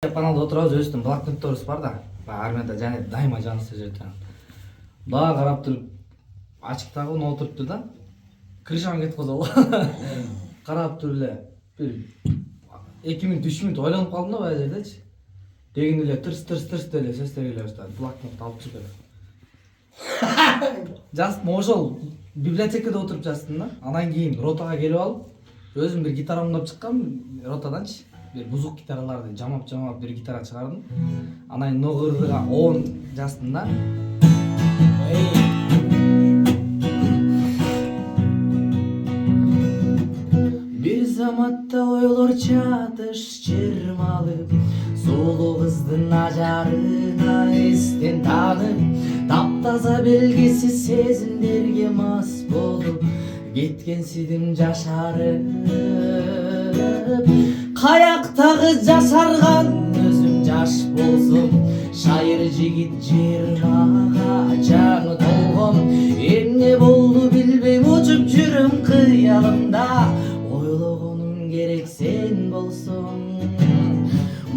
Паналда отурабыз, өзүбүздүн блокнотторубуз бар да. Армияда және дайыма жаныбызда жүрөт. Дагы карап туруп, ачыктагы уну отурупту да. Крышаны кетип калды го. Карап туруп эле бир 2 мүнөт 3 мүнөт ойлонуп калдым да бай жердечи. Деген эле тырс деле сөздөр келе баштады. Блокнотду алып чыгып. Жаздым, ошол библиотекада отуруп жаздым да. Анан кийин ротага келип алып, өзүм бир гитара оңдоп чыккам ротаданчы. Bir buzuk gitarlardı camap bir gitara çıkardım. Anayın noğırdığa 10 jastında. Bir zamatta oylar çatış çırmalı, solu kızdın acarına esten tanıp, taptaza belgisi sezimlerge mas bolup, gitken sidim jaşarıp. Kayaktagı жасарган өзүм жаш болсом, шайыр жигит жыйырмага жаңы толгом. Эмне болду билбейм, учуп жүрөм кыялымда, ойлогонум керек сен болсоң.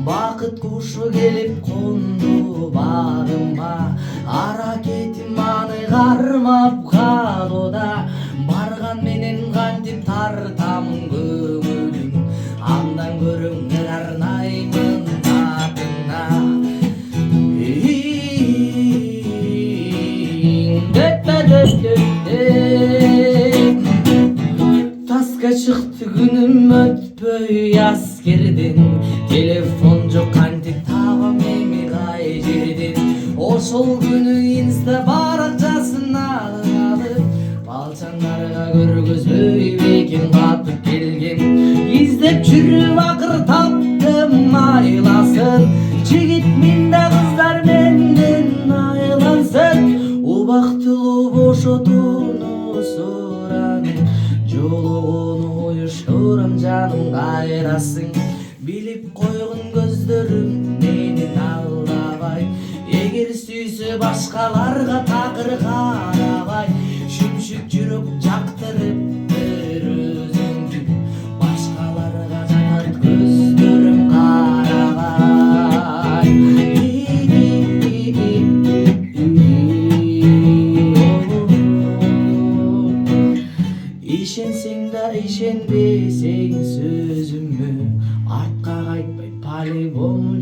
Бакыт кушу келип конду багыма, аракетим аны кармап калууда. Барган менен кантип тартамын көңүлүм, андан көрүңөр арнаймын атына. Таска чыкты күнүм өтпөй аскерден, телефон жок кантип табам эми кай жерден. Ошол күнү инста баракчасын алып, балчаңдарга көргөзбөй бекем катып келгем. İzdep жүрүп акыр таптым айласын, жигит менде кыздар менден айлансын. Убактылуу бошотууну суранып, жолугууну уюштурам жаным кайрасың. Билип койгон көздөрүм менин алдабай, эгер сүйсө башкаларга такыр карабай. Шүмшүк жүрөк жактырып бир өзүңдү, башкаларга жатат көздөрүм карабай. Ишенсең да ишенбесең сөзүмө, артка кайтпай по-любому